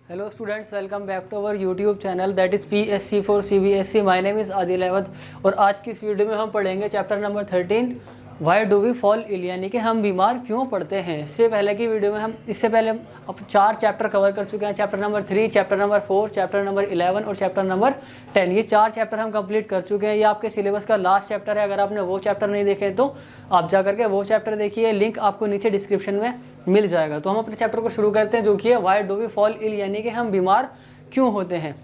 Hello students, welcome back to our YouTube channel that is PSC for CBSE. My name is Adil Ahmad और आज की इस video में हम पढ़ेंगे chapter number 13 why do we fall ill, यानी कि हम बीमार क्यों पड़ते हैं। इससे पहले की वीडियो में हम अब 4 चैप्टर कवर कर चुके हैं। Chapter number 3, chapter number 4, chapter number 11 और चैप्टर नंबर 10। ये 4 चैप्टर हम कंप्लीट कर चुके हैं। ये आपके सिलेबस का लास्ट चैप्टर है। अगर आपने वो चैप्टर नहीं देखे तो आप जा करके वो चैप्टर देखिए, लिंक आपको नीचे डिस्क्रिप्शन में मिल जाएगा। तो हम अपने चैप्टर को शुरू करते हैं, जो कि है why do we fall ill, यानी कि हम बीमार क्यों होते हैं।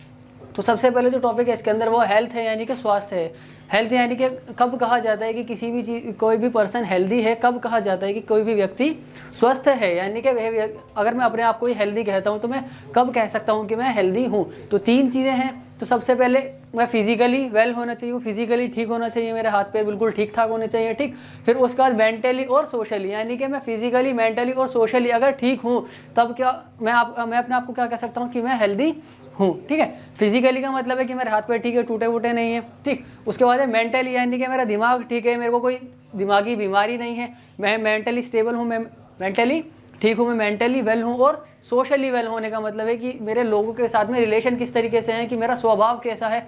तो सबसे पहले जो टॉपिक है इसके अंदर वो हेल्थ है, यानी कि स्वास्थ्य है। हेल्थ यानी कि कब कहा जाता है कि किसी भी चीज़, कोई भी पर्सन हेल्दी है, कब कहा जाता है कि कोई भी व्यक्ति स्वस्थ है, यानी कि वह, अगर मैं अपने आप को ही हेल्दी कहता हूँ तो मैं कब कह सकता हूँ कि मैं हेल्दी हूँ। तो 3 चीज़ें हैं। तो सबसे पहले मैं फिजिकली वेल होना चाहिए, फिजिकली ठीक होना चाहिए, मेरे हाथ पैर बिल्कुल ठीक ठाक होने चाहिए, ठीक। फिर उसके बाद मेंटली और सोशली, यानी कि मैं फिजिकली, मेंटली और सोशली अगर ठीक हूँ तब क्या मैं अपने आप को क्या कह सकता हूँ कि मैं हेल्दी हूँ, ठीक है। फिजिकली का मतलब है कि मेरे हाथ पैर ठीक है, टूटे वूटे नहीं है, ठीक। उसके बाद है मेंटली, यानी कि मेरा दिमाग ठीक है, मेरे को कोई दिमागी बीमारी नहीं है, मैं मेंटली स्टेबल हूँ, मैं मेंटली ठीक हूँ, मैं मेंटली वेल हूँ। और सोशली वेल होने का मतलब है कि मेरे लोगों के साथ में रिलेशन किस तरीके से हैं, कि मेरा स्वभाव कैसा है,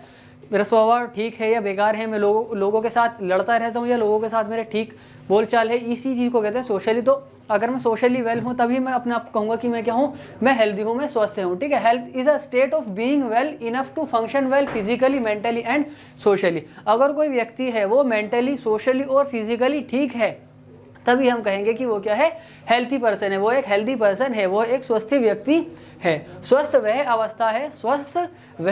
मेरा स्वभाव ठीक है या बेकार है, मैं लोगों के साथ लड़ता रहता हूँ या लोगों के साथ मेरे ठीक बोलचाल है। इसी चीज़ को कहते हैं सोशली। तो अगर मैं सोशली वेल हूँ तभी मैं अपने आप को कहूँगा कि मैं क्या हूँ, मैं हेल्दी हूँ, मैं स्वस्थ हूँ, ठीक है। Health is a state of being well enough to function well physically, mentally and socially. अगर कोई व्यक्ति है वो मेंटली, सोशली और फिजिकली ठीक है तभी हम कहेंगे कि वो क्या है, हेल्थी पर्सन है, वो एक हेल्दी पर्सन है, वो एक स्वस्थ व्यक्ति है। स्वस्थ वह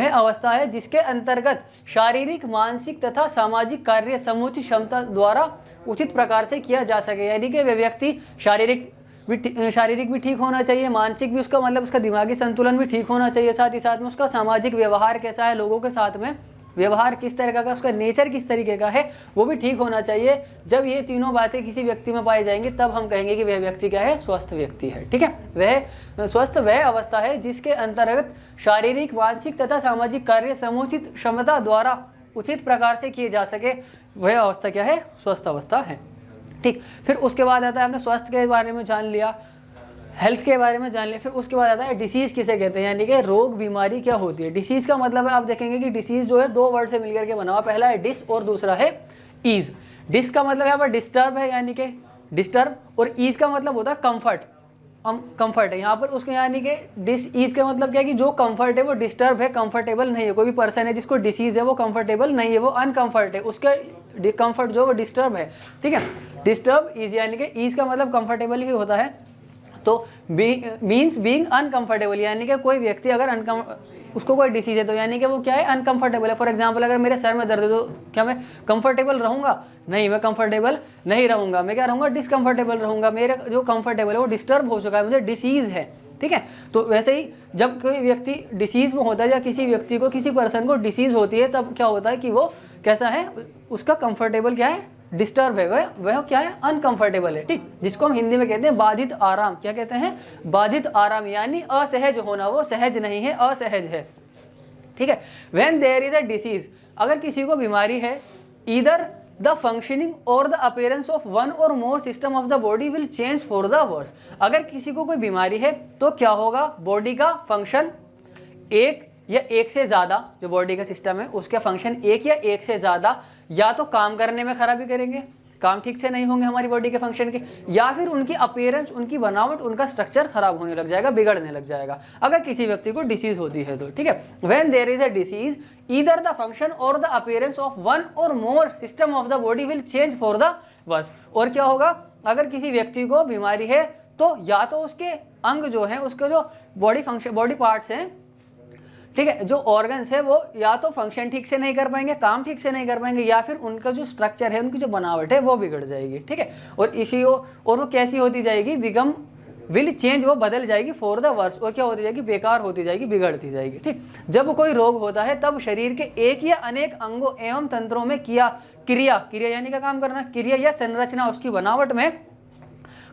अवस्था है जिसके अंतर्गत शारीरिक, मानसिक तथा सामाजिक कार्य समुचित क्षमता द्वारा उचित प्रकार से किया जा सके। यानी कि वह व्यक्ति शारीरिक भी ठीक होना चाहिए, मानसिक भी, उसका मतलब उसका दिमागी संतुलन भी ठीक होना चाहिए, साथ ही साथ में उसका सामाजिक व्यवहार कैसा है, लोगों के साथ में व्यवहार किस तरह का, उसका नेचर किस तरीके का है, वो भी ठीक होना चाहिए। जब ये तीनों बातें किसी व्यक्ति में पाई जाएंगी तब हम कहेंगे कि वह व्यक्ति क्या है, स्वस्थ व्यक्ति है, ठीक है। वह स्वस्थ वह अवस्था है जिसके अंतर्गत शारीरिक, मानसिक तथा सामाजिक कार्य समुचित क्षमता द्वारा उचित प्रकार से किए जा सके, वह अवस्था क्या है, स्वस्थ अवस्था है, ठीक। फिर उसके बाद आता है, हमने स्वास्थ्य के बारे में जान लिया, हेल्थ के बारे में जान लिया। फिर उसके बाद आता है डिसीज़ किसे कहते हैं, यानी कि रोग बीमारी क्या होती है। डिसीज़ का मतलब है, आप देखेंगे कि डिसीज़ जो है 2 वर्ड से मिलकर के बना हुआ, पहला है डिस और दूसरा है ईज। डिस का मतलब यहाँ पर डिस्टर्ब है, यानी कि डिस्टर्ब, और ईज का मतलब होता है कंफर्ट, कंफर्ट है यहाँ पर उसके, यानी कि डिस ईज का मतलब क्या है कि जो कंफर्ट है वो डिस्टर्ब है, कंफर्टेबल नहीं है। कोई भी पर्सन है जिसको डिसीज़ है वो कंफर्टेबल नहीं है, वो अनकंफर्ट है, उसका कंफर्ट जो वो डिस्टर्ब है, ठीक है। डिस्टर्ब ईज, यानी कि ईज का मतलब कंफर्टेबल ही होता है। तो मीन्स बीइंग अनकंफर्टेबल, यानी कि कोई व्यक्ति अगर उसको कोई डिसीज है तो यानी कि वो क्या है, अनकंफर्टेबल है। फॉर एग्जांपल, अगर मेरे सर में दर्द है तो क्या मैं कंफर्टेबल रहूँगा? नहीं, मैं कंफर्टेबल नहीं रहूँगा, मैं क्या रहूँगा, डिसकंफर्टेबल रहूँगा। मेरा जो कंफर्टेबल है वो डिस्टर्ब हो चुका है, मुझे डिसीज़ है, ठीक है। तो वैसे ही जब कोई व्यक्ति डिसीज़ में होता है या किसी व्यक्ति को, किसी पर्सन को डिसीज़ होती है, तब क्या होता है कि वो कैसा है, उसका कंफर्टेबल क्या है, डिस्टर्ब है, वह क्या है, अनकंफर्टेबल है, ठीक। जिसको हम हिंदी में कहते हैं बाधित आराम। क्या कहते हैं, बाधित आराम, यानी असहज होना, वो सहज नहीं है, असहज है, ठीक है। When there is a disease, अगर किसी को बीमारी है, either the functioning or the appearance of one or more system of the body will change for the worse. अगर किसी को कोई बीमारी है तो क्या होगा, बॉडी का फंक्शन एक या एक से ज़्यादा, जो बॉडी का सिस्टम है उसके फंक्शन एक या एक से ज़्यादा या तो काम करने में खराबी करेंगे, काम ठीक से नहीं होंगे हमारी बॉडी के फंक्शन के, या फिर उनकी अपीयरेंस, उनकी बनावट, उनका स्ट्रक्चर खराब होने लग जाएगा, बिगड़ने लग जाएगा, अगर किसी व्यक्ति को डिसीज होती है तो, ठीक है। When there is a disease, either the function or the appearance of one or more system of the body will change for the worse. और क्या होगा, अगर किसी व्यक्ति को बीमारी है तो या तो उसके अंग जो है, उसके जो बॉडी फंक्शन, बॉडी पार्ट्स हैं, ठीक है, जो ऑर्गन्स है वो या तो फंक्शन ठीक से नहीं कर पाएंगे, काम ठीक से नहीं कर पाएंगे, या फिर उनका जो स्ट्रक्चर है, उनकी जो बनावट है वो बिगड़ जाएगी, ठीक है। और वो कैसी होती जाएगी, बिगम विल चेंज, वो बदल जाएगी फॉर द वर्स, और क्या होती जाएगी, बेकार होती जाएगी, बिगड़ती जाएगी, ठीक। जब कोई रोग होता है तब शरीर के एक या अनेक अंगों एवं तंत्रों में क्रिया यानी क्या काम करना, क्रिया या संरचना, उसकी बनावट में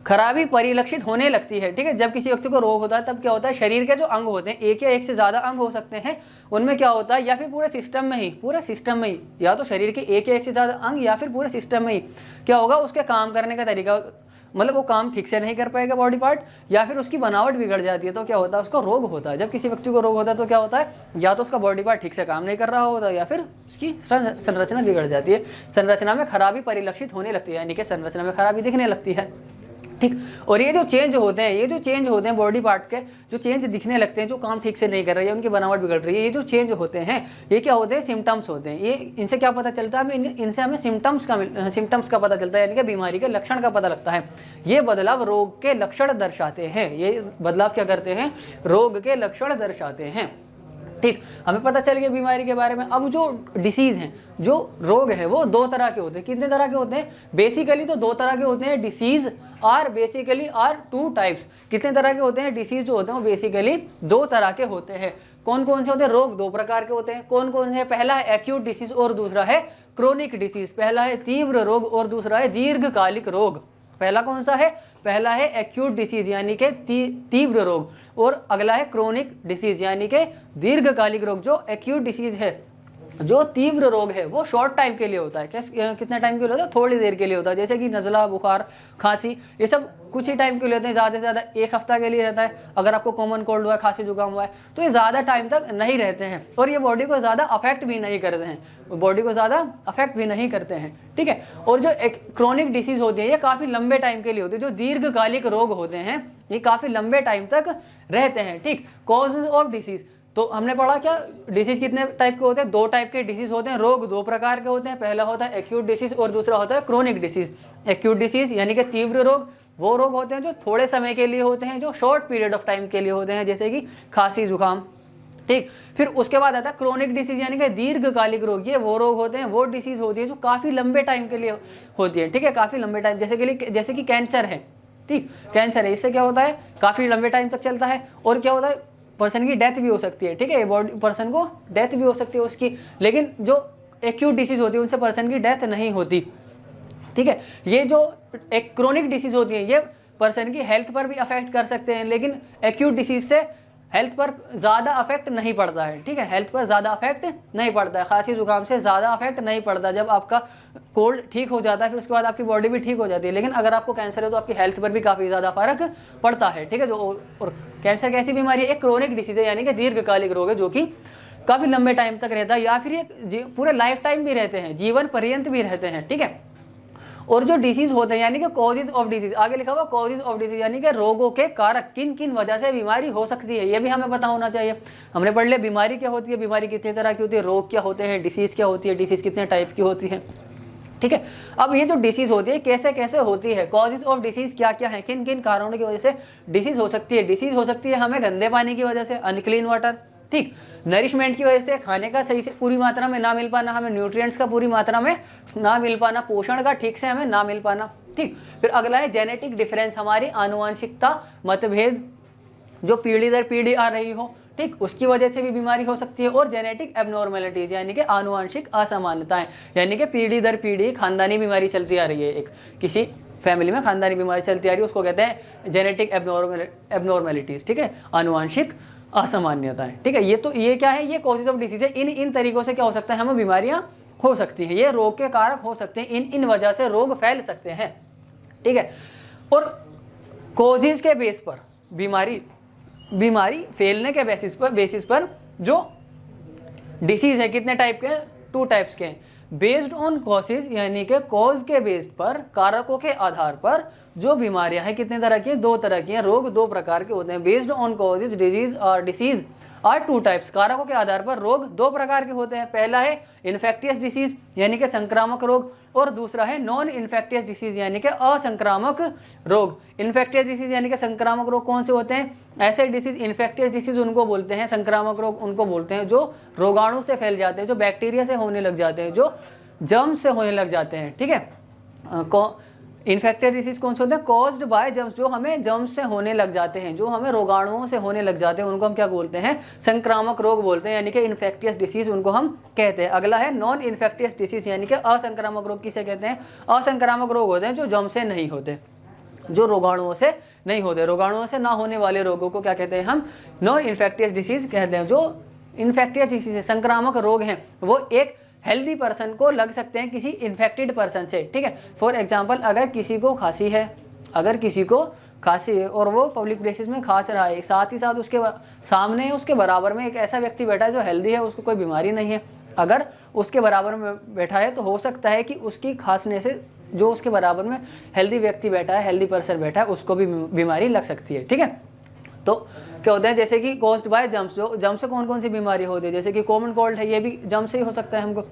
खराबी परिलक्षित होने लगती है, ठीक है। जब किसी व्यक्ति को रोग होता है तब क्या होता है, शरीर के जो अंग होते हैं, एक या एक से ज़्यादा अंग हो सकते हैं, उनमें क्या होता है, या फिर पूरे सिस्टम में ही या तो शरीर के एक या एक से ज़्यादा अंग या फिर पूरे सिस्टम में ही क्या होगा, उसके काम करने का तरीका मतलब वो काम ठीक से नहीं कर पाएगा बॉडी पार्ट, या फिर उसकी बनावट बिगड़ जाती है, तो क्या होता है, उसको रोग होता है। जब किसी व्यक्ति को रोग होता है तो क्या होता है, या तो उसका बॉडी पार्ट ठीक से काम नहीं कर रहा होता, या फिर उसकी संरचना बिगड़ जाती है, संरचना में खराबी परिलक्षित होने लगती है, यानी कि संरचना में खराबी दिखने लगती है। ठीक, और ये जो चेंज होते हैं बॉडी पार्ट के, जो चेंज दिखने लगते हैं, जो काम ठीक से नहीं कर रहे हैं, उनकी बनावट बिगड़ रही है, ये जो चेंज होते हैं ये क्या होते हैं, सिम्टम्स होते हैं। ये इनसे क्या पता चलता है, इनसे हमें सिम्टम्स का पता चलता है, यानी कि बीमारी के लक्षण का पता लगता है। ये बदलाव रोग के लक्षण दर्शाते हैं, ये बदलाव क्या करते हैं, रोग के लक्षण दर्शाते हैं। ठीक, हमें पता चल गया बीमारी के बारे में। अब जो डिसीज़ हैं, जो रोग है, वो दो तरह के होते हैं। कितने तरह के होते हैं, बेसिकली तो दो तरह के होते हैं। Disease are two types. कितने तरह के होते हैं, डिसीज़ जो होते हैं वो बेसिकली दो तरह के होते हैं। कौन कौन से होते हैं, रोग दो प्रकार के होते हैं। कौन कौन से, पहला है एक्यूट डिसीज़ और दूसरा है क्रोनिक डिसीज़। पहला है तीव्र रोग और दूसरा है दीर्घकालिक रोग। पहला कौन सा है, पहला है एक्यूट डिसीज़ यानी कि तीव्र रोग, और अगला है क्रोनिक डिसीज़ यानी कि दीर्घकालिक रोग। जो एक्यूट डिसीज़ है, जो तीव्र रोग है, वो शॉर्ट टाइम के लिए होता है। कितने टाइम के लिए होता है, थोड़ी देर के लिए होता है। जैसे कि नज़ला, बुखार, खांसी, ये सब कुछ ही टाइम के लिए होते हैं, ज़्यादा से ज़्यादा एक हफ्ता के लिए रहता है। अगर आपको कॉमन कोल्ड हुआ है, खांसी जुकाम हुआ है, तो ये ज़्यादा टाइम तक नहीं रहते हैं, और ये बॉडी को ज़्यादा अफेक्ट भी नहीं करते हैं, ठीक है। और जो एक क्रोनिक डिसीज़ होती है, ये काफ़ी लंबे टाइम के लिए होती है। जो दीर्घकालिक रोग होते हैं, ये काफ़ी लंबे टाइम तक रहते हैं। ठीक, कॉजेज ऑफ डिसीज़, तो हमने पढ़ा क्या, डिसीज़ कितने टाइप के होते हैं, दो टाइप के डिसीज़ होते हैं। रोग दो प्रकार के होते हैं, पहला होता है एक्यूट डिसीज़ और दूसरा होता है क्रोनिक डिसीज़। एक्यूट डिसीज़ यानी कि तीव्र रोग, वो रोग होते हैं जो थोड़े समय के लिए होते हैं, जो शॉर्ट पीरियड ऑफ टाइम के लिए होते हैं, जैसे कि खांसी, जुकाम। ठीक, फिर उसके बाद आता है क्रोनिक डिसीज़ यानी कि दीर्घकालिक रोग। ये वो रोग होते हैं, वो डिसीज़ होती है जो काफ़ी लंबे टाइम के लिए होती है। ठीक है, काफ़ी लंबे टाइम, जैसे कि कैंसर है। ठीक, कैंसर है, इससे क्या होता है, काफ़ी लंबे टाइम तक चलता है, और क्या होता है, पर्सन की डेथ भी हो सकती है। ठीक है, बॉडी पर्सन को डेथ भी हो सकती है उसकी, लेकिन जो एक्यूट डिसीज़ होती है उनसे पर्सन की डेथ नहीं होती। ठीक है, ये जो एक क्रोनिक डिसीज़ होती है, ये पर्सन की हेल्थ पर भी अफेक्ट कर सकते हैं, लेकिन एक्यूट डिसीज़ से हेल्थ पर ज़्यादा अफेक्ट नहीं पड़ता है। ठीक है, हेल्थ पर ज़्यादा अफेक्ट नहीं पड़ता है, खांसी जुकाम से ज़्यादा अफेक्ट नहीं पड़ता। जब आपका कोल्ड ठीक हो जाता है, फिर उसके बाद आपकी बॉडी भी ठीक हो जाती है, लेकिन अगर आपको कैंसर है तो आपकी हेल्थ पर भी काफ़ी ज़्यादा फर्क पड़ता है। ठीक है, जो और कैंसर कैसी बीमारी है, एक क्रोनिक डिसीज़ है यानी कि दीर्घकालिक रोग है, जो कि काफ़ी लंबे टाइम तक रहता है, या फिर ये पूरे लाइफ टाइम भी रहते हैं, जीवन पर्यंत भी रहते हैं। ठीक है, और जो डिसीज़ होते हैं यानी कि कॉजेज ऑफ डिसीज़, आगे लिखा हुआ कॉजेज ऑफ डिसीज़ यानी कि रोगों के कारक, किन किन वजह से बीमारी हो सकती है, ये भी हमें पता होना चाहिए। हमने पढ़ लिया बीमारी क्या होती है, बीमारी कितने तरह की होती है, रोग क्या होते हैं, डिसीज़ क्या होती है, डिसीज़ कितने टाइप की होती है। ठीक है, अब ये जो डिसीज़ होती है कैसे कैसे होती है, कॉजेज ऑफ डिसीज़ क्या क्या है, किन किन कारणों की वजह से डिसीज़ हो सकती है। डिसीज़ हो सकती है हमें गंदे पानी की वजह से, अनक्लीन वाटर। ठीक, नरिशमेंट की वजह से, खाने का सही से पूरी मात्रा में ना मिल पाना, हमें न्यूट्रिएंट्स का पूरी मात्रा में ना मिल पाना, पोषण का ठीक से हमें ना मिल पाना। ठीक, फिर अगला है जेनेटिक डिफरेंस, हमारी आनुवंशिकता मतभेद जो पीढ़ी दर पीढ़ी आ रही हो, ठीक, उसकी वजह से भी बीमारी हो सकती है। और जेनेटिक एबनॉर्मेलिटीज़ यानी कि आनुवंशिक असमानताएं, यानी कि पीढ़ी दर पीढ़ी खानदानी बीमारी चलती आ रही है, एक किसी फैमिली में खानदानी बीमारी चलती आ रही है, उसको कहते हैं जेनेटिक एबनॉर्मेलिटीज़। ठीक है, आनुवंशिक असामान्यताएं। ठीक है, ये क्या है, ये कॉजेज ऑफ डिसीज है। इन तरीकों से क्या हो सकता है, हमें बीमारियां हो सकती हैं, ये रोग के कारक हो सकते हैं, इन वजह से रोग फैल सकते हैं। ठीक है, और कॉजेज के बेस पर बीमारी फैलने के बेसिस पर जो डिसीज है, कितने टाइप के, टू टाइप्स के हैं। बेस्ड ऑन कॉजेज यानी कि कॉज के बेस्ड पर, कारकों के आधार पर जो बीमारियां हैं, कितने तरह की, दो तरह की हैं। रोग दो प्रकार के होते हैं। Based on causes disease are two types, कारकों के आधार पर रोग दो प्रकार के होते हैं। पहला है इन्फेक्टियस डिसीज यानी कि संक्रामक रोग, और दूसरा है नॉन इन्फेक्टियस डिसीज यानी कि असंक्रामक रोग। इन्फेक्टियस डिसीज यानी कि संक्रामक रोग कौन से होते हैं, ऐसे डिसीज, इन्फेक्टियस डिसीज उनको बोलते हैं, संक्रामक रोग उनको बोलते हैं जो रोगाणु से फैल जाते हैं, जो बैक्टीरिया से होने लग जाते हैं, जो जर्म्स से होने लग जाते हैं। ठीक है, इन्फेक्टेड डिसीज कौन से होते हैं, कॉज्ड बाय जर्म्स, जो हमें जर्म्स से होने लग जाते हैं, जो हमें रोगाणुओं से होने लग जाते हैं, उनको हम क्या बोलते हैं, संक्रामक रोग बोलते हैं, यानी कि इन्फेक्टियस डिसीज उनको हम कहते हैं। अगला है नॉन इन्फेक्टियस डिसीज यानी कि असंक्रामक रोग। किसे कहते हैं, असंक्रामक रोग होते हैं जो जर्म से नहीं होते, जो रोगाणुओं से नहीं होते। रोगाणुओं से ना होने वाले रोगों को क्या कहते हैं, हम नॉन इन्फेक्टियस डिसीज कहते हैं। जो इन्फेक्टियस डिसीज है, संक्रामक रोग हैं, वो एक हेल्दी पर्सन को लग सकते हैं किसी इन्फेक्टेड पर्सन से। ठीक है, फॉर एग्जांपल अगर किसी को खांसी है, अगर किसी को खांसी है और वो पब्लिक प्लेसेस में खांस रहा है, साथ ही साथ उसके सामने उसके बराबर में एक ऐसा व्यक्ति बैठा है जो हेल्दी है, उसको कोई बीमारी नहीं है, अगर उसके बराबर में बैठा है तो हो सकता है कि उसकी खांसने से जो उसके बराबर में हेल्दी व्यक्ति बैठा है, हेल्दी पर्सन बैठा है, उसको भी बीमारी लग सकती है। ठीक है, तो क्या होता है जैसे कि कॉज्ड बाय जम्स, जो जम्स से कौन कौन सी बीमारी होती है, जैसे कि कॉमन कोल्ड है, ये भी जम्स से ही हो सकता है हमको।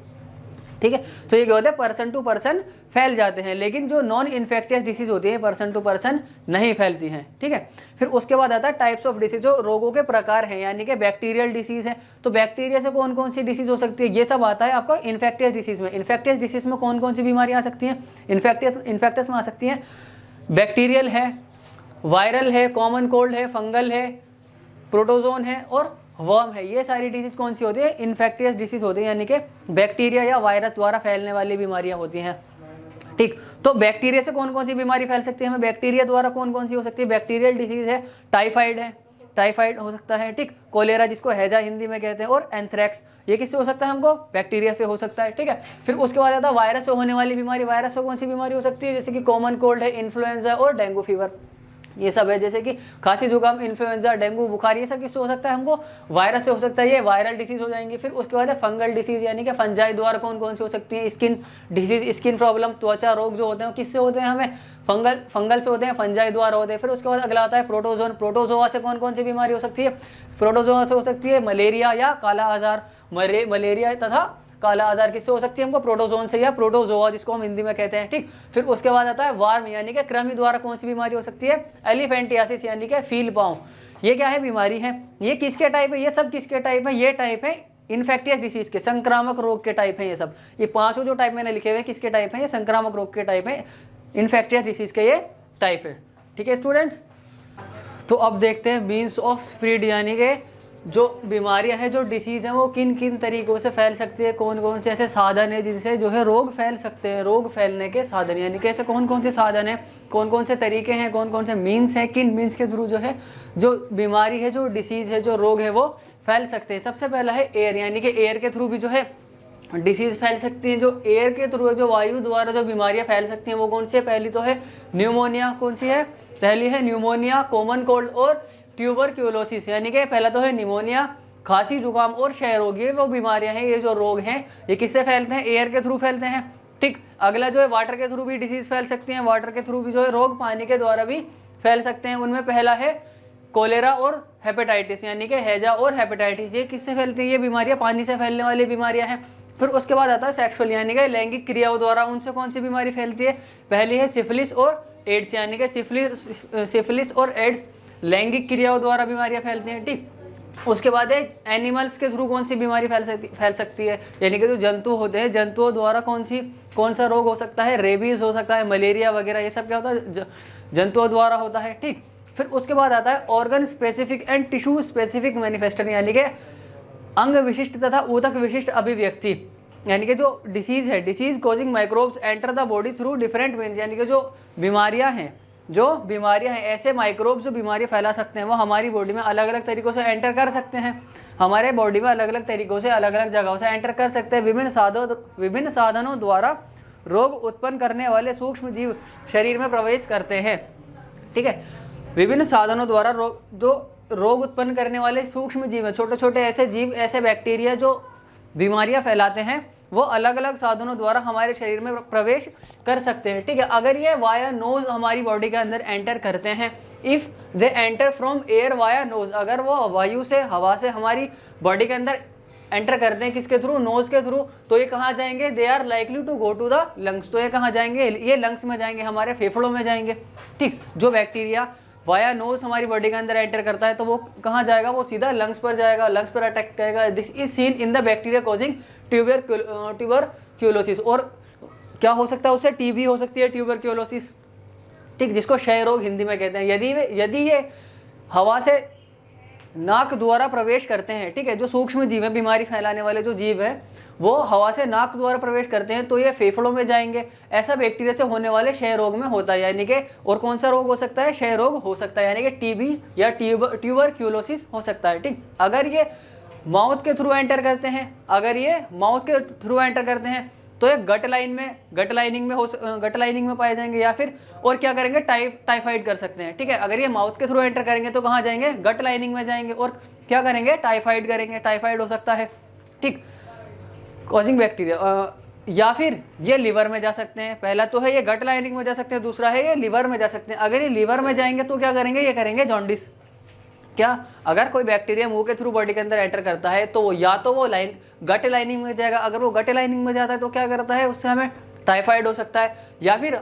ठीक है, तो ये क्या होता है पर्सन टू पर्सन फैल जाते हैं, लेकिन जो नॉन इन्फेक्टियस डिसीज होती है पर्सन टू पर्सन नहीं फैलती हैं। ठीक है, फिर उसके बाद आता है टाइप्स ऑफ डिसीज, जो रोगों के प्रकार हैं, यानी कि बैक्टीरियल डिसीज है, तो बैक्टीरिया से कौन कौन सी डिसीज हो सकती है, ये सब आता है आपका इन्फेक्टियस डिसीज में। इन्फेक्टियस डिसीज में कौन कौन सी बीमारी आ सकती हैं, इन्फेक्टियस में आ सकती हैं बैक्टीरियल है, वायरल है, कॉमन कोल्ड है, फंगल है, प्रोटोजोन है और वर्म है। ये सारी डिसीज कौन सी होती है, इन्फेक्टियस डिसीज होती है, यानी कि बैक्टीरिया या वायरस द्वारा फैलने वाली बीमारियां होती हैं। ठीक, तो बैक्टीरिया से कौन कौन सी बीमारी फैल सकती है हमें, बैक्टीरिया द्वारा कौन कौन सी हो सकती है, बैक्टीरियल डिसीज है, टाइफाइड हो सकता है। ठीक, कोलेरा जिसको हैजा हिंदी में कहते हैं, और एंथ्रेक्स, ये किससे हो सकता है हमको, बैक्टीरिया से हो सकता है। ठीक है, फिर उसके बाद आता है वायरस से होने वाली बीमारी। वायरस से कौन सी बीमारी हो सकती है, जैसे कि कॉमन कोल्ड है, इन्फ्लुएंजा और डेंगू फीवर, ये सब है। जैसे कि खांसी जुकाम, इन्फ्लुएंजा, डेंगू बुखार, ये सब किससे हो सकता है हमको, वायरस से हो सकता है, ये वायरल डिसीज हो जाएंगी। फिर उसके बाद है फंगल डिसीज, यानी कि फंजाई द्वारा कौन कौन सी हो सकती है, स्किन डिसीज, स्किन प्रॉब्लम, त्वचा रोग जो होते हैं किससे होते हैं हमें, फंगल से होते हैं, फंजाई द्वारा होते हैं। फिर उसके बाद अगला आता है प्रोटोजोन, प्रोटोजोआ से कौन कौन सी बीमारी हो सकती है, प्रोटोजोआ से हो सकती है मलेरिया या काला आजार, मलेरिया तथा काला आजार किससे हो सकती है हमको, प्रोटोजोन से या प्रोटोजोआ जिसको हम हिंदी में कहते हैं। ठीक, फिर उसके बाद आता है वार्म, यानी कि कृमि द्वारा कौन सी बीमारी हो सकती है, एलिफेंटियासिस, यानी कि फील पाँव। ये क्या है, बीमारी है। ये किसके टाइप है, ये सब किसके टाइप है, ये टाइप है इन्फेक्टियस डिसीज के, संक्रामक रोग के टाइप है। ये सब, ये पांचों जो टाइप मैंने लिखे हुए हैं किसके टाइप है, ये संक्रामक रोग के टाइप है, इन्फेक्टियस डिसीज के ये टाइप है। ठीक है स्टूडेंट्स, तो अब देखते हैं मीन्स ऑफ स्प्रेड, यानी कि जो बीमारियां हैं, जो डिसीज़ हैं, वो किन किन तरीक़ों से फैल सकती है, कौन कौन से ऐसे साधन है जिनसे जो है रोग फैल सकते हैं, रोग फैलने के साधन, यानी कि ऐसे कौन कौन से साधन हैं, कौन कौन से तरीके हैं, कौन कौन से मीन्स हैं, किन मीन्स के थ्रू जो है जो बीमारी है, जो डिसीज़ है, जो रोग है वो फैल सकते हैं। सबसे पहला है एयर, यानी कि एयर के थ्रू भी जो है डिसीज़ फैल सकती हैं। जो एयर के थ्रू है, जो वायु द्वारा जो बीमारियाँ फैल सकती हैं वो कौन सी है, पहली तो है न्यूमोनिया, कौन सी है, पहली है न्यूमोनिया, कॉमन कोल्ड और ट्यूबरक्यूलोसिस, यानी कि पहला तो है निमोनिया, खांसी जुकाम और क्षय रोग, ये वो बीमारियां हैं, ये जो रोग हैं ये किससे फैलते हैं, एयर के थ्रू फैलते हैं। ठीक, अगला जो है वाटर के थ्रू भी डिसीज फैल सकती हैं, वाटर के थ्रू भी जो है रोग पानी के द्वारा भी फैल सकते हैं। उनमें पहला है कोलेरा और हेपेटाइटिस, यानी कि हैजा और हेपेटाइटिस, ये किससे फैलती हैं, ये बीमारियाँ पानी से फैलने वाली बीमारियाँ हैं। फिर उसके बाद आता है सेक्सुअल, यानी कि लैंगिक क्रियाओं द्वारा उनसे कौन सी बीमारी फैलती है, पहली है सिफिलिस और एड्स, यानी कि सिफिलिस और एड्स लैंगिक क्रियाओं द्वारा बीमारियां फैलती हैं। ठीक, उसके बाद है एनिमल्स के थ्रू कौन सी बीमारी फैल सकती है, यानी कि जो जंतु होते हैं, जंतुओं द्वारा कौन सा रोग हो सकता है, रेबीज हो सकता है, मलेरिया वगैरह, ये सब क्या होता है, जंतुओं द्वारा होता है। ठीक, फिर उसके बाद आता है organ specific and tissue specific manifestation, यानी कि अंग विशिष्ट तथा ऊतक विशिष्ट अभिव्यक्ति, यानी कि जो डिसीज़ है, disease causing microbes enter the body through different means, यानी कि जो बीमारियां हैं ऐसे माइक्रोब्स जो बीमारी फैला सकते हैं वो हमारी बॉडी में अलग अलग तरीक़ों से एंटर कर सकते हैं, हमारे बॉडी में अलग अलग तरीक़ों से अलग अलग जगहों से एंटर कर सकते हैं। विभिन्न साधनों द्वारा रोग उत्पन्न करने वाले सूक्ष्म जीव शरीर में प्रवेश करते हैं। ठीक है, विभिन्न साधनों द्वारा रोग उत्पन्न करने वाले सूक्ष्म जीव, छोटे छोटे ऐसे जीव, ऐसे बैक्टीरिया जो बीमारियां फैलाते हैं, वो अलग अलग साधनों द्वारा हमारे शरीर में प्रवेश कर सकते हैं। ठीक है, अगर ये वाया नोज हमारी बॉडी के अंदर एंटर करते हैं, if they enter from air via nose, अगर वो वायु से, हवा से हमारी बॉडी के अंदर एंटर करते हैं, किसके थ्रू, नोज के थ्रू, तो ये कहाँ जाएंगे, they are likely to go to the lungs, तो ये कहाँ जाएंगे, ये लंग्स में जाएंगे, हमारे फेफड़ों में जाएंगे। ठीक, जो बैक्टीरिया वाया नोज हमारी बॉडी के अंदर एंटर करता है तो वो कहाँ जाएगा, वो सीधा लंग्स पर जाएगा, लंग्स पर अटैक करेगा। This is seen in the bacteria causing tuberculosis, और क्या हो सकता है उससे, टीबी हो सकती है, ट्यूबरक्यूलोसिस। ठीक, जिसको क्षय रोग हिंदी में कहते हैं। यदि ये हवा से नाक द्वारा प्रवेश करते हैं, ठीक है, जो सूक्ष्म जीव है, बीमारी फैलाने वाले जो जीव है, वो हवा से नाक द्वारा प्रवेश करते हैं तो ये फेफड़ों में जाएंगे। ऐसा बैक्टीरिया से होने वाले क्षय रोग में होता है, यानी कि और कौन सा रोग हो सकता है, क्षय रोग हो सकता है, यानी कि टीबी या ट्यूबरक्यूलोसिस हो सकता है। ठीक, अगर ये माउथ के थ्रू एंटर करते हैं, तो ये गट लाइनिंग में पाए जाएंगे, या फिर और क्या करेंगे, टाइफाइड कर सकते हैं। ठीक है, अगर ये माउथ के थ्रू एंटर करेंगे तो कहाँ जाएंगे, गट लाइनिंग में जाएंगे, और क्या करेंगे, टाइफाइड करेंगे, टाइफाइड हो सकता है। ठीक, कॉजिंग बैक्टीरिया। या फिर ये लिवर में जा सकते हैं, पहला तो है ये गट लाइनिंग में जा सकते हैं, दूसरा है ये लिवर में जा सकते हैं। अगर ये लिवर में जाएंगे तो क्या करेंगे, ये करेंगे जॉन्डिस। क्या, अगर कोई बैक्टीरिया मुंह के थ्रू बॉडी के अंदर एंटर करता है तो वो या तो वो गट लाइनिंग में जाएगा, अगर वो गट लाइनिंग में जाता है तो क्या करता है, उससे हमें टाइफाइड हो सकता है, या फिर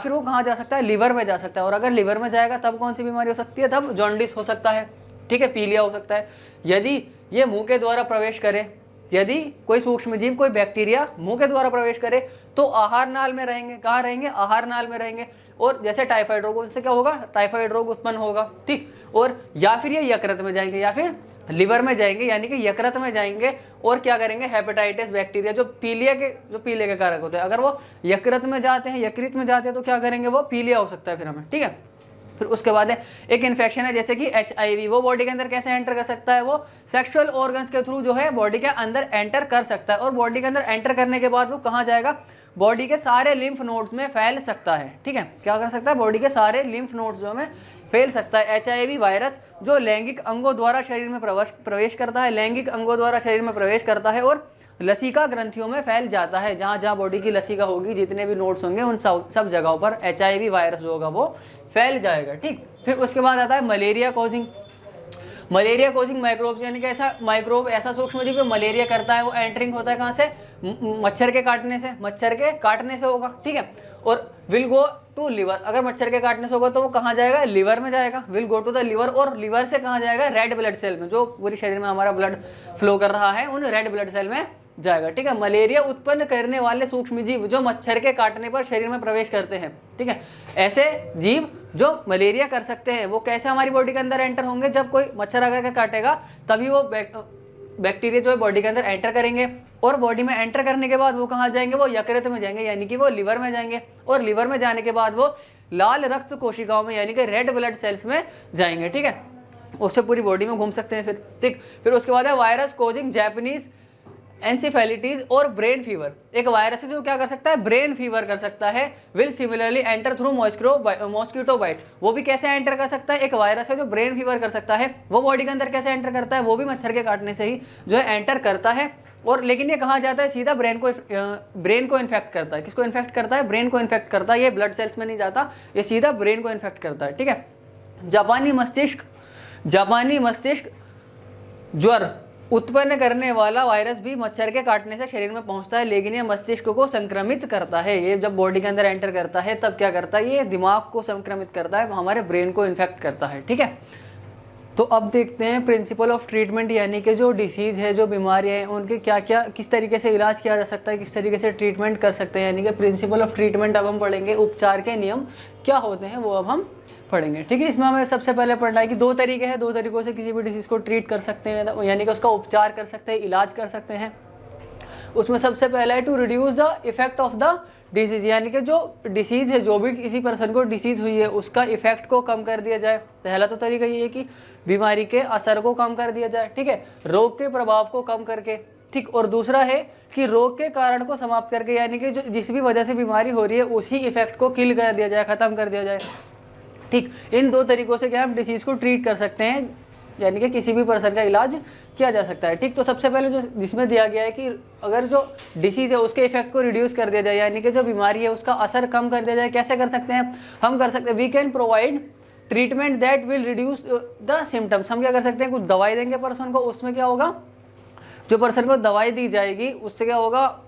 वो कहाँ जा सकता है, लिवर में जा सकता है। और अगर लिवर में जाएगा तब कौन सी बीमारी हो सकती है, तब जॉन्डिस हो सकता है। ठीक है, पीलिया हो सकता है। यदि ये मुंह के द्वारा प्रवेश करे, यदि कोई सूक्ष्म जीव, कोई बैक्टीरिया मुंह के द्वारा प्रवेश करे तो आहार नाल में रहेंगे। कहाँ रहेंगे, आहार नाल में रहेंगे। और जैसे टाइफाइड रोग, उनसे क्या होगा, टाइफाइड रोग उत्पन्न होगा। ठीक, और या फिर ये यकृत में जाएंगे या फिर लिवर में जाएंगे, यानी कि यकृत में जाएंगे और क्या करेंगे, हेपेटाइटिस बैक्टीरिया जो पीले के कारक होते हैं, अगर वो यकृत में जाते हैं तो क्या करेंगे, वो पीलिया हो सकता है फिर हमें। ठीक है, फिर उसके बाद है एक इन्फेक्शन है जैसे कि HIV, वो बॉडी के अंदर कैसे एंटर कर सकता है, वो सेक्सुअल ऑर्गन्स के थ्रू जो है बॉडी के अंदर एंटर कर सकता है। और बॉडी के अंदर एंटर करने के बाद वो कहाँ जाएगा, बॉडी के सारे लिम्फ नोड्स में फैल सकता है। ठीक है, क्या कर सकता है, बॉडी के सारे लिम्फ नोड्स जो में फैल सकता है। HIV वायरस जो लैंगिक अंगों द्वारा शरीर में प्रवेश करता है, लैंगिक अंगों द्वारा शरीर में प्रवेश करता है और लसिका ग्रंथियों में फैल जाता है। जहाँ जहाँ बॉडी की लसिका होगी, जितने भी नोड्स होंगे, उन सब जगहों पर HIV वायरस जो होगा वो फैल जाएगा। ठीक, फिर उसके बाद आता है मलेरिया कॉजिंग माइक्रोब्स, यानी कि ऐसा सूक्ष्म जीव जो मलेरिया करता है, वो एंटरिंग होता है कहाँ से, मच्छर के काटने से होगा। ठीक है, और विल गो टू लिवर, अगर मच्छर के काटने से होगा तो वो कहाँ जाएगा, लिवर में जाएगा, will go to the liver, और लिवर से कहाँ जाएगा, रेड ब्लड सेल में, जो पूरे शरीर में हमारा ब्लड फ्लो कर रहा है, उन रेड ब्लड सेल में जाएगा। ठीक है, मलेरिया उत्पन्न करने वाले सूक्ष्म जीव जो मच्छर के काटने पर शरीर में प्रवेश करते हैं। ठीक है, ऐसे जीव जो मलेरिया कर सकते हैं वो कैसे हमारी बॉडी के अंदर एंटर होंगे, जब कोई मच्छर अगर के काटेगा तभी वो बैक्टीरिया जो है बॉडी के अंदर एंटर करेंगे, और बॉडी में एंटर करने के बाद वो कहाँ जाएंगे, वो यकृत में जाएंगे, यानी कि वो लिवर में जाएंगे, और लिवर में जाने के बाद वो लाल रक्त कोशिकाओं में, यानी कि रेड ब्लड सेल्स में जाएंगे। ठीक है, उससे पूरी बॉडी में घूम सकते हैं फिर। ठीक, फिर उसके बाद है वायरस कॉजिंग जैपनीज एंसेफेलिटीज और ब्रेन फीवर। एक वायरस है जो क्या कर सकता है, ब्रेन फीवर कर सकता है। Will similarly enter through mosquito bite, वो भी कैसे एंटर कर सकता है, एक वायरस है जो ब्रेन फीवर कर सकता है, वो बॉडी के अंदर कैसे एंटर करता है, वो भी मच्छर के काटने से ही जो है एंटर करता है। और लेकिन ये कहाँ जाता है, सीधा ब्रेन को इन्फेक्ट करता है। किसको इन्फेक्ट करता है, ब्रेन को इन्फेक्ट करता है। ये ब्लड सेल्स में नहीं जाता, ये सीधा ब्रेन को इन्फेक्ट करता है। ठीक है, जापानी मस्तिष्क ज्वर उत्पन्न करने वाला वायरस भी मच्छर के काटने से शरीर में पहुंचता है, लेकिन ये मस्तिष्क को संक्रमित करता है। ये जब बॉडी के अंदर एंटर करता है तब क्या करता है, ये दिमाग को संक्रमित करता है, हमारे ब्रेन को इन्फेक्ट करता है। ठीक है, तो अब देखते हैं प्रिंसिपल ऑफ ट्रीटमेंट, यानी कि जो डिसीज़ है, जो बीमारियाँ हैं, उनके किस तरीके से इलाज किया जा सकता है, किस तरीके से ट्रीटमेंट कर सकते हैं। यानी कि प्रिंसिपल ऑफ ट्रीटमेंट अब हम पढ़ेंगे, उपचार के नियम क्या होते हैं वो अब हम पढ़ेंगे। ठीक है, इसमें हमें सबसे पहले पढ़ना है कि दो तरीके हैं, दो तरीकों से किसी भी डिसीज़ को ट्रीट कर सकते हैं, यानी कि उसका उपचार कर सकते हैं, इलाज कर सकते हैं। उसमें सबसे पहला है to reduce the effect of the disease, यानी कि जो डिसीज़ है, जो भी किसी पर्सन को डिसीज़ हुई है उसका इफेक्ट को कम कर दिया जाए। पहला तो तरीका ये है कि बीमारी के असर को कम कर दिया जाए। ठीक है, रोग के प्रभाव को कम करके। ठीक, और दूसरा है कि रोग के कारण को समाप्त करके, यानी कि जो जिस भी वजह से बीमारी हो रही है उसी इफेक्ट को किल कर दिया जाए, ख़त्म कर दिया जाए। ठीक, इन दो तरीकों से क्या हम डिसीज़ को ट्रीट कर सकते हैं, यानी कि किसी भी पर्सन का इलाज किया जा सकता है। ठीक, तो सबसे पहले जो जिसमें दिया गया है कि अगर जो डिसीज़ है उसके इफेक्ट को रिड्यूस कर दिया जाए, यानी कि जो बीमारी है उसका असर कम कर दिया जाए। कैसे कर सकते हैं, हम कर सकते हैं, we can provide treatment that will reduce the symptoms. हम क्या कर सकते हैं, कुछ दवाई देंगे पर्सन को, उसमें क्या होगा, जो पर्सन को दवाई दी जाएगी उससे क्या होगा,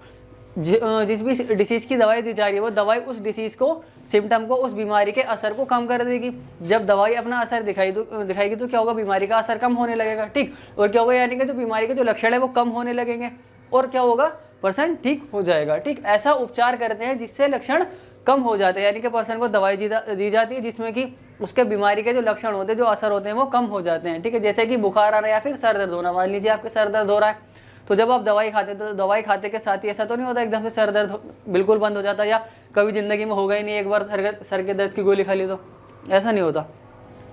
जिस भी डिसीज़ की दवाई दी जा रही है वो दवाई उस डिसीज़ को, सिम्टम को, उस बीमारी के असर को कम कर देगी। जब दवाई अपना असर दिखाएगी तो क्या होगा, बीमारी का असर कम होने लगेगा। ठीक, और क्या होगा, यानी कि जो बीमारी के जो लक्षण है वो कम होने लगेंगे और क्या होगा, पर्सन ठीक हो जाएगा। ठीक, ऐसा उपचार करते हैं जिससे लक्षण कम हो जाते हैं, यानी कि पर्सन को दवाई दी जाती है जिसमें कि उसके बीमारी के जो लक्षण होते हैं, जो असर होते हैं वो कम हो जाते हैं। ठीक है, जैसे कि बुखार आना या फिर सर दर्द होना। मान लीजिए आपके सर दर्द हो रहा है, तो जब आप दवाई खाते हैं तो दवाई खाते के साथ ही ऐसा तो नहीं होता एकदम से सर दर्द बिल्कुल बंद हो जाता, या कभी ज़िंदगी में होगा ही नहीं, एक बार सर के दर्द की गोली खा ली तो ऐसा नहीं होता।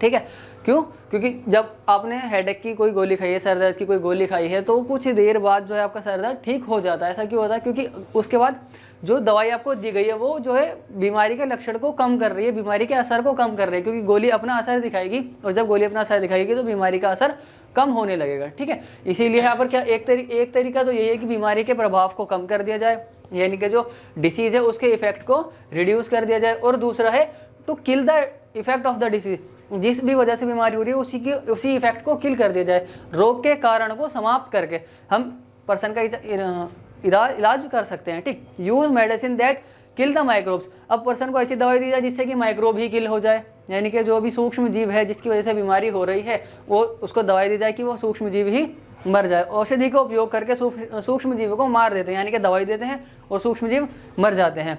ठीक है, क्यों? क्योंकि जब आपने हेडेक की कोई गोली खाई है, सर दर्द की कोई गोली खाई है, तो कुछ देर बाद जो है आपका सर दर्द ठीक हो जाता है। ऐसा क्यों होता है? क्योंकि उसके बाद जो दवाई आपको दी गई है वो जो है बीमारी के लक्षण को कम कर रही है, बीमारी के असर को कम कर रही है, क्योंकि गोली अपना असर दिखाएगी, और जब गोली अपना असर दिखाएगी तो बीमारी का असर कम होने लगेगा। ठीक है, इसीलिए यहाँ पर क्या एक तरीका तो यही है कि बीमारी के प्रभाव को कम कर दिया जाए, यानी कि जो डिसीज़ है उसके इफेक्ट को रिड्यूस कर दिया जाए, और दूसरा है to kill the effect of the disease, जिस भी वजह से बीमारी हो रही है उसी इफेक्ट को किल कर दिया जाए, रोग के कारण को समाप्त करके हम पर्सन का इलाज कर सकते हैं। ठीक, use medicine that kill the microbes, अब पर्सन को ऐसी दवाई दी जाए जिससे कि माइक्रोब ही किल हो जाए, यानी कि जो भी सूक्ष्म जीव है जिसकी वजह से बीमारी हो रही है वो उसको दवाई दी जाए कि वो सूक्ष्म जीव ही मर जाए। औषधि का उपयोग करके सूक्ष्म जीवों को मार देते हैं, यानी कि दवाई देते हैं और सूक्ष्म जीव मर जाते हैं।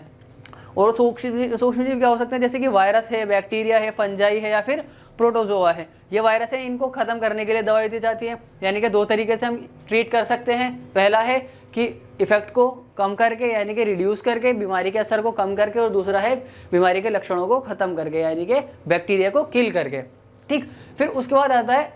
और सूक्ष्म जीव क्या हो सकते हैं? जैसे कि वायरस है, बैक्टीरिया है, फंजाई है, या फिर प्रोटोजोआ है। ये वायरस है, इनको ख़त्म करने के लिए दवाई दी जाती है, यानी कि 2 तरीके से हम ट्रीट कर सकते हैं। पहला है कि इफेक्ट को कम करके, यानी कि रिड्यूस करके, बीमारी के असर को कम करके, और दूसरा है बीमारी के लक्षणों को ख़त्म करके, यानी कि बैक्टीरिया को किल करके। ठीक, फिर उसके बाद आता है,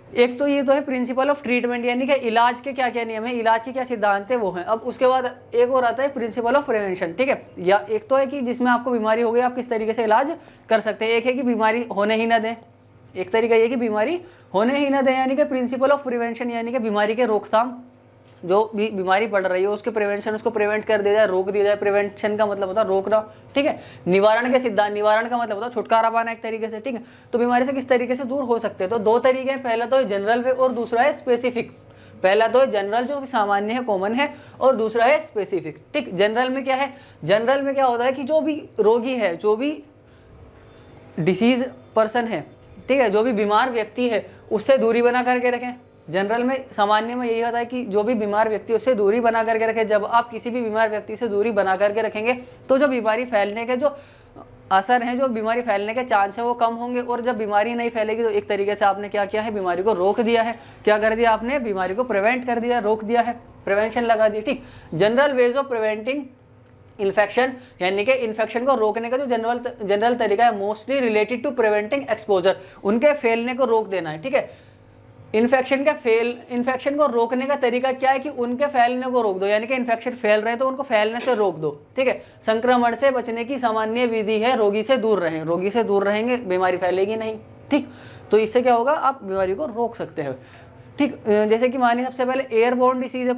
एक तो ये तो है प्रिंसिपल ऑफ ट्रीटमेंट, यानी कि इलाज के क्या क्या नियम है, इलाज के क्या सिद्धांत है वो हैं। अब उसके बाद एक और आता है प्रिंसिपल ऑफ प्रिवेंशन। ठीक है, या एक तो है कि जिसमें आपको बीमारी हो गई आप किस तरीके से इलाज कर सकते हैं, एक है कि बीमारी होने ही ना दें, एक तरीका ये कि बीमारी होने ही ना दें, यानी कि प्रिंसिपल ऑफ प्रिवेंशन, यानी कि बीमारी के रोकथाम, जो भी बीमारी बढ़ रही है उसके प्रिवेंशन, उसको प्रिवेंट कर दिया जाए, रोक दिया जाए। प्रिवेंशन का मतलब होता है रोकना। ठीक है, निवारण के सिद्धांत, निवारण का मतलब होता है छुटकारा पाना एक तरीके से। ठीक है, तो बीमारी से किस तरीके से दूर हो सकते हैं? तो 2 तरीके हैं, पहला तो है जनरल वे और दूसरा है स्पेसिफिक। पहला तो है जनरल जो सामान्य है, कॉमन है, और दूसरा है स्पेसिफिक। ठीक, जनरल में क्या है? जनरल में क्या होता है कि जो भी रोगी है, जो भी डिसीज पर्सन है, ठीक है, जो भी बीमार व्यक्ति है उससे दूरी बना करके रखें। जनरल में, सामान्य में यही होता है कि जो भी बीमार व्यक्ति उससे दूरी बना करके रखें। जब आप किसी भी बीमार व्यक्ति से दूरी बना करके रखेंगे तो जो बीमारी फैलने के जो असर हैं, जो बीमारी फैलने के चांस है वो कम होंगे, और जब बीमारी नहीं फैलेगी तो एक तरीके से आपने क्या किया है? बीमारी को रोक दिया है। क्या कर दिया आपने? बीमारी को प्रिवेंट कर दिया, रोक दिया है, प्रिवेंशन लगा दी। ठीक, general ways of preventing infection, यानी कि इन्फेक्शन को रोकने का जो जनरल तरीका है, mostly related to preventing exposure, उनके फैलने को रोक देना है। ठीक है, इन्फेक्शन को रोकने का तरीका क्या है कि उनके फैलने को रोक दो, यानी कि इन्फेक्शन फैल रहे हैं तो उनको फैलने से रोक दो। ठीक है, संक्रमण से बचने की सामान्य विधि है रोगी से दूर रहें, रोगी से दूर रहेंगे बीमारी फैलेगी नहीं। ठीक, तो इससे क्या होगा? आप बीमारी को रोक सकते हैं। ठीक, जैसे कि मानिए सबसे पहले एयरबोर्न डिसीज है,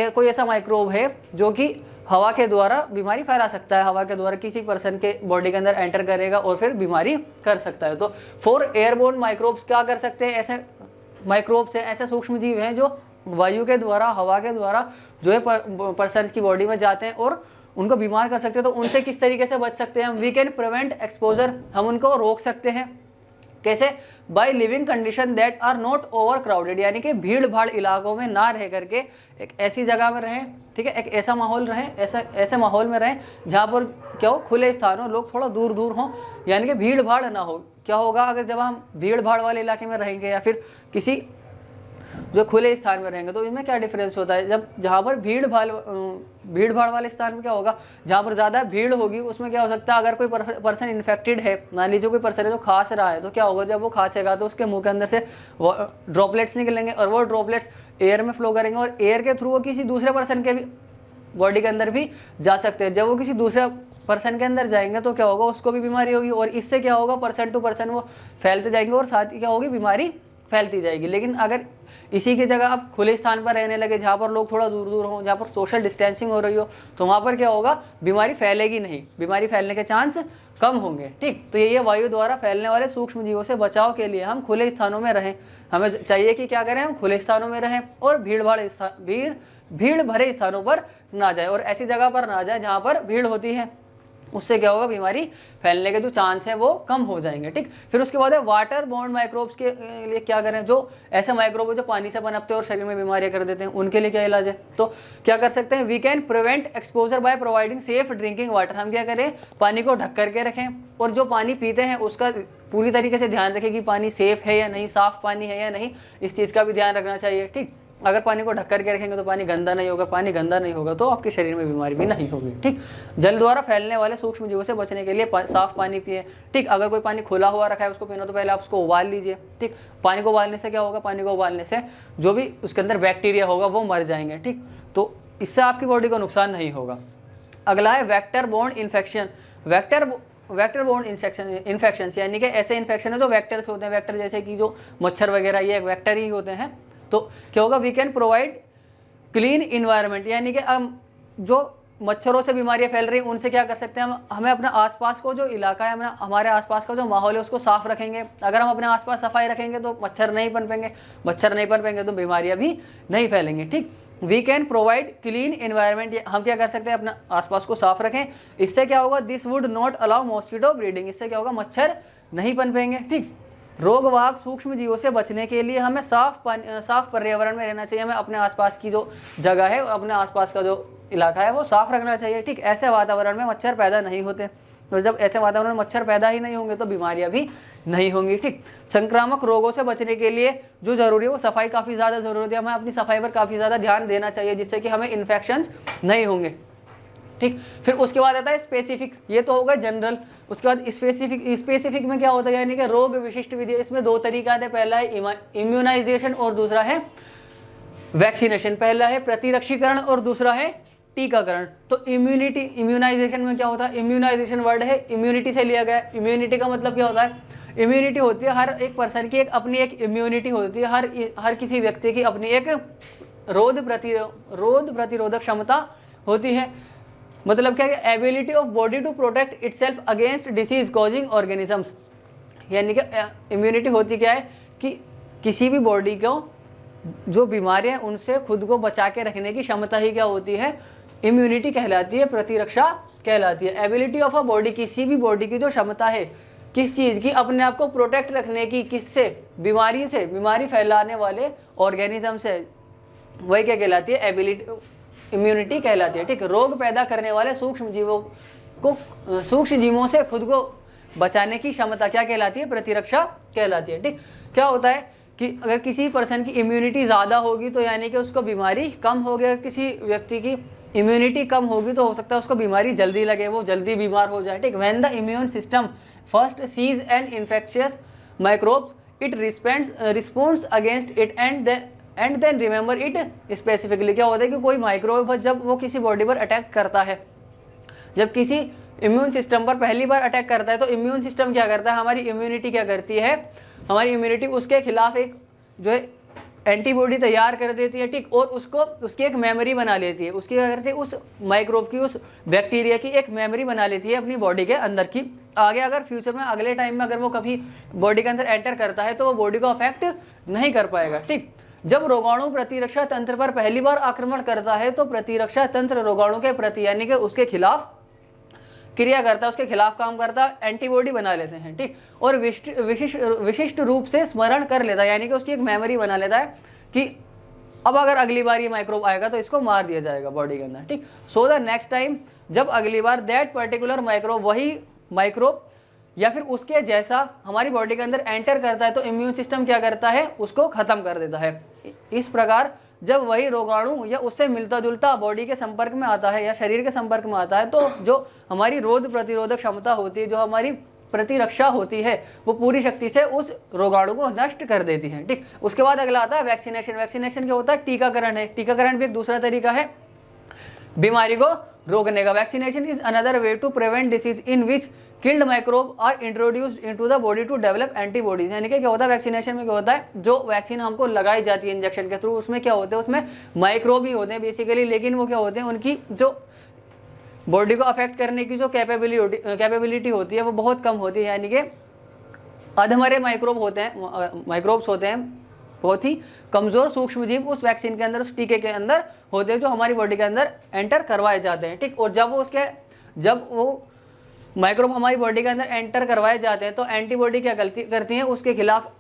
कोई ऐसा माइक्रोब है जो कि हवा के द्वारा बीमारी फैला सकता है, हवा के द्वारा किसी पर्सन के बॉडी के अंदर एंटर करेगा और फिर बीमारी कर सकता है। तो 4 एयरबोर्न माइक्रोब्स क्या कर सकते हैं? ऐसे माइक्रोब्स हैं, ऐसे सूक्ष्म जीव हैं जो वायु के द्वारा, हवा के द्वारा जो है पर्सन की बॉडी में जाते हैं और उनको बीमार कर सकते हैं। तो उनसे किस तरीके से बच सकते हैं हम? वी कैन प्रिवेंट एक्सपोजर, हम उनको रोक सकते हैं। कैसे? By living condition that are not over crowded, यानी कि भीड़ भाड़ इलाकों में ना रह करके एक ऐसी जगह में रहें। ठीक है, एक ऐसा माहौल रहे, ऐसे माहौल में रहें जहाँ पर क्या हो? खुले स्थान हो, लोग थोड़ा दूर दूर हों, यानी कि भीड़ भाड़ ना हो। क्या होगा अगर जब हम भीड़ भाड़ वाले इलाके में रहेंगे या फिर किसी जो खुले स्थान में रहेंगे, तो इसमें क्या डिफरेंस होता है? जब जहाँ पर भीड़ भाड़ वाले स्थान में क्या होगा? जहाँ पर ज़्यादा भीड़ होगी उसमें क्या हो सकता है? अगर कोई पर्सन इन्फेक्टेड है, मान लीजिए कोई पर्सन है जो खांस रहा है, तो क्या होगा? जब वो खांसेगा तो उसके मुंह के अंदर से ड्रॉपलेट्स निकलेंगे और वो ड्रॉपलेट्स एयर में फ्लो करेंगे और एयर के थ्रू वो किसी दूसरे पर्सन के भी बॉडी के अंदर भी जा सकते हैं। जब वो किसी दूसरे पर्सन के अंदर जाएंगे तो क्या होगा? उसको भी बीमारी होगी और इससे क्या होगा? पर्सन टू पर्सन वो फैलते जाएंगे और साथ ही क्या होगी? बीमारी फैलती जाएगी। लेकिन अगर इसी की जगह आप खुले स्थान पर रहने लगे जहाँ पर लोग थोड़ा दूर दूर हों, जहाँ पर सोशल डिस्टेंसिंग हो रही हो, तो वहाँ पर क्या होगा? बीमारी फैलेगी नहीं, बीमारी फैलने के चांस कम होंगे। ठीक, तो ये वायु द्वारा फैलने वाले सूक्ष्म जीवों से बचाव के लिए हम खुले स्थानों में रहें। हमें चाहिए कि क्या करें? हम खुले स्थानों में रहें और भीड़ भरे स्थानों पर ना जाए और ऐसी जगह पर ना जाए जहाँ पर भीड़ होती है। उससे क्या होगा? बीमारी फैलने के जो चांस हैं वो कम हो जाएंगे। ठीक, फिर उसके बाद है वाटर बॉर्न माइक्रोब्स के लिए क्या करें? जो ऐसे माइक्रोब जो पानी से पनपते हैं और शरीर में बीमारियां कर देते हैं, उनके लिए क्या इलाज है? तो क्या कर सकते हैं? We can prevent exposure by providing safe drinking water. हम क्या करें? पानी को ढक करके रखें और जो पानी पीते हैं उसका पूरी तरीके से ध्यान रखें कि पानी सेफ है या नहीं, साफ पानी है या नहीं, इस चीज़ का भी ध्यान रखना चाहिए। ठीक, अगर पानी को ढक करके रखेंगे तो पानी गंदा नहीं होगा, पानी गंदा नहीं होगा तो आपके शरीर में बीमारी भी नहीं होगी। ठीक, जल द्वारा फैलने वाले सूक्ष्म जीवों से बचने के लिए साफ पानी पिए। ठीक, अगर कोई पानी खुला हुआ रखा है उसको पीना तो पहले आप उसको उबाल लीजिए। ठीक, पानी को उबालने से क्या होगा, पानी को उबालने से जो भी उसके अंदर बैक्टीरिया होगा वो मर जाएंगे। ठीक, तो इससे आपकी बॉडी को नुकसान नहीं होगा। अगला है vector borne infection. Vector borne infection यानी कि ऐसे इन्फेक्शन है जो वेक्टर से होते हैं। वेक्टर जैसे कि जो मच्छर वगैरह ये वेक्टर ही होते हैं। तो क्या होगा, we can provide clean environment, यानी कि हम जो मच्छरों से बीमारियां फैल रही हैं उनसे क्या कर सकते हैं, हमें अपने आसपास को जो इलाका है, हमारे आसपास का जो माहौल है उसको साफ रखेंगे। अगर हम अपने आसपास सफाई रखेंगे तो मच्छर नहीं पनपेंगे तो बीमारियां भी नहीं फैलेंगे। ठीक, we can provide clean environment, हम क्या कर सकते हैं, अपना आसपास को साफ रखें। इससे क्या होगा, this would not allow mosquito breeding, इससे क्या होगा, मच्छर नहीं पनपेंगे। ठीक, रोगवाहक सूक्ष्म जीवों से बचने के लिए हमें साफ पर्यावरण में रहना चाहिए। हमें अपने आसपास की जो जगह है, अपने आसपास का जो इलाका है वो साफ रखना चाहिए। ठीक, ऐसे वातावरण में मच्छर पैदा नहीं होते, तो जब ऐसे वातावरण में मच्छर पैदा ही नहीं होंगे तो बीमारियां भी नहीं होंगी। ठीक, संक्रामक रोगों से बचने के लिए जो जरूरी है वो सफाई काफ़ी ज़्यादा ज़रूरत है। हमें अपनी सफाई पर काफ़ी ज़्यादा ध्यान देना चाहिए जिससे कि हमें इन्फेक्शंस नहीं होंगे। ठीक, फिर उसके बाद आता है स्पेसिफिक, ये तो होगा जनरल। उसके बाद स्पेसिफिक में क्या होता है, यानी कि रोग विशिष्ट विधि। इसमें दो तरीका आते हैं, पहला है इम्यूनाइजेशन और दूसरा है वैक्सीनेशन। पहला है प्रतिरक्षीकरण और दूसरा है टीकाकरण। तो इम्यूनाइजेशन में क्या होता है, इम्यूनाइजेशन वर्ड है इम्यूनिटी से लिया गया। इम्यूनिटी का मतलब क्या होता है, इम्यूनिटी होती है हर एक पर्सन की अपनी एक इम्यूनिटी होती है, हर किसी व्यक्ति की अपनी एक रोग प्रतिरोधक क्षमता होती है। मतलब क्या है, ability of body to protect itself against disease causing organisms. यानी कि इम्यूनिटी होती क्या है कि किसी भी बॉडी को जो बीमारियां उनसे खुद को बचा के रखने की क्षमता ही क्या होती है, इम्यूनिटी कहलाती है, प्रतिरक्षा कहलाती है। एबिलिटी ऑफ अ बॉडी, किसी भी बॉडी की जो क्षमता है किस चीज़ की, अपने आप को प्रोटेक्ट रखने की, किससे, बीमारी फैलाने वाले ऑर्गेनिज्म से, वही क्या कहलाती है, एबिलिटी, इम्यूनिटी कहलाती है। ठीक, रोग पैदा करने वाले सूक्ष्म जीवों से खुद को बचाने की क्षमता क्या कहलाती है, प्रतिरक्षा कहलाती है। ठीक, क्या होता है कि अगर किसी पर्सन की इम्यूनिटी ज़्यादा होगी तो यानी कि उसको बीमारी कम हो गया, किसी व्यक्ति की इम्यूनिटी कम होगी तो हो सकता है उसको बीमारी जल्दी लगे, वो जल्दी बीमार हो जाए। ठीक, when the immune system first sees an infectious microbes it responds against it and then remember it specifically. क्या होता है कि कोई माइक्रोब जब वो किसी बॉडी पर अटैक करता है, जब किसी इम्यून सिस्टम पर पहली बार अटैक करता है तो इम्यून सिस्टम क्या करता है, हमारी इम्यूनिटी क्या करती है, हमारी इम्यूनिटी उसके खिलाफ एक जो है एंटीबॉडी तैयार कर देती है। ठीक, और उसकी एक मेमोरी बना लेती है, उसकी क्या करती है, उस माइक्रोब की, उस बैक्टीरिया की एक मेमोरी बना लेती है अपनी बॉडी के अंदर की। आगे अगर फ्यूचर में, अगले टाइम में अगर वो कभी बॉडी के अंदर एंटर करता है तो वो बॉडी को अफेक्ट नहीं कर पाएगा। ठीक, जब रोगाणु प्रतिरक्षा तंत्र पर पहली बार आक्रमण करता है तो प्रतिरक्षा तंत्र रोगाणु के प्रति यानी कि उसके खिलाफ क्रिया करता है, उसके खिलाफ काम करता है, एंटीबॉडी बना लेते हैं। ठीक, और विशिष्ट रूप से स्मरण कर लेता है, यानी कि उसकी एक मेमोरी बना लेता है कि अब अगर अगली बार ये माइक्रोब आएगा तो इसको मार दिया जाएगा बॉडी के अंदर। ठीक, सो द नेक्स्ट टाइम, जब अगली बार दैट पर्टिकुलर माइक्रोब, वही माइक्रोब या फिर उसके जैसा हमारी बॉडी के अंदर एंटर करता है तो इम्यून सिस्टम क्या करता है, उसको खत्म कर देता है। इस प्रकार जब वही रोगाणु या उससे मिलता जुलता बॉडी के संपर्क में आता है या शरीर के संपर्क में आता है तो जो हमारी रोग प्रतिरोधक क्षमता होती है, जो हमारी प्रतिरक्षा होती है, वो पूरी शक्ति से उस रोगाणु को नष्ट कर देती है। ठीक, उसके बाद अगला आता है वैक्सीनेशन। वैक्सीनेशन क्या होता है, टीकाकरण है। टीकाकरण भी एक दूसरा तरीका है बीमारी को रोकने का। Vaccination is another way to prevent disease in which killed microbe are introduced into the body to develop antibodies. यानी कि क्या होता है, वैक्सीनेशन में क्या होता है, जो वैक्सीन हमको लगाई जाती है इंजेक्शन के थ्रू, उसमें क्या होते हैं, उसमें माइक्रोब ही होते हैं बेसिकली, लेकिन वो क्या होते हैं, उनकी जो बॉडी को अफेक्ट करने की जो कैपेबिलिटी होती है वो बहुत कम होती है। यानी कि अधमरे माइक्रोब्स होते हैं, बहुत ही कमज़ोर सूक्ष्म जीव उस वैक्सीन के अंदर, उस टीके के अंदर होते हैं जो हमारी बॉडी के अंदर एंटर करवाए जाते हैं। ठीक, और जब वो माइक्रोब हमारी बॉडी के अंदर एंटर करवाए जाते हैं तो एंटीबॉडी क्या करती हैं, उसके खिलाफ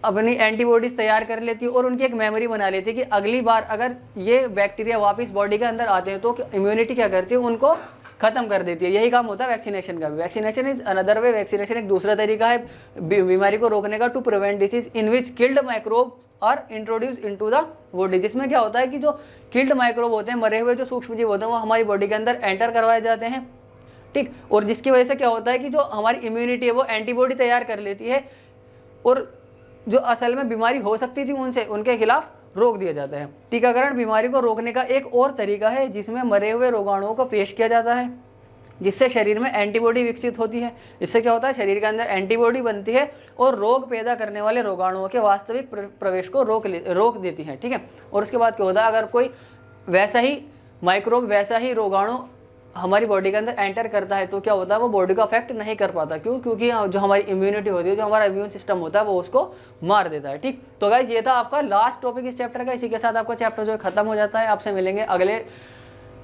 अपनी एंटीबॉडीज तैयार कर लेती है और उनकी एक मेमोरी बना लेती है कि अगली बार अगर ये बैक्टीरिया वापस बॉडी के अंदर आते हैं तो इम्यूनिटी क्या करती है, उनको खत्म कर देती है। यही काम होता है वैक्सीनेशन का भी। Vaccination is another way, vaccination एक दूसरा तरीका है बीमारी को रोकने का, to prevent disease in which killed microbe are introduce into the body, जिसमें क्या होता है कि जो किल्ड माइक्रोब होते हैं, मरे हुए जो सूक्ष्म जीव होते हैं, वो हमारी बॉडी के अंदर एंटर करवाए जाते हैं, ठीक। और जिसकी वजह से क्या होता है कि जो हमारी इम्यूनिटी है वो एंटीबॉडी तैयार कर लेती है और जो असल में बीमारी हो सकती थी उनसे, उनके खिलाफ रोक दिया जाता है। टीकाकरण बीमारी को रोकने का एक और तरीका है जिसमें मरे हुए रोगाणुओं को पेश किया जाता है, जिससे शरीर में एंटीबॉडी विकसित होती है। इससे क्या होता है, शरीर के अंदर एंटीबॉडी बनती है और रोग पैदा करने वाले रोगाणुओं के वास्तविक प्रवेश को रोक देती है, ठीक है। और उसके बाद क्या होता है, अगर कोई वैसा ही माइक्रोब, वैसा ही रोगाणु हमारी बॉडी के अंदर एंटर करता है तो क्या होता है, वो बॉडी को अफेक्ट नहीं कर पाता। क्यों? क्योंकि जो हमारी इम्यूनिटी होती है, जो हमारा इम्यून सिस्टम होता है, वो उसको मार देता है, ठीक। तो गाइस ये था आपका लास्ट टॉपिक इस चैप्टर का। इसी के साथ आपका चैप्टर जो है खत्म हो जाता है। आपसे मिलेंगे अगले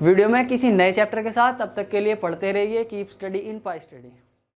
वीडियो में किसी नए चैप्टर के साथ। तब तक के लिए पढ़ते रहिए। Keep study in pi study.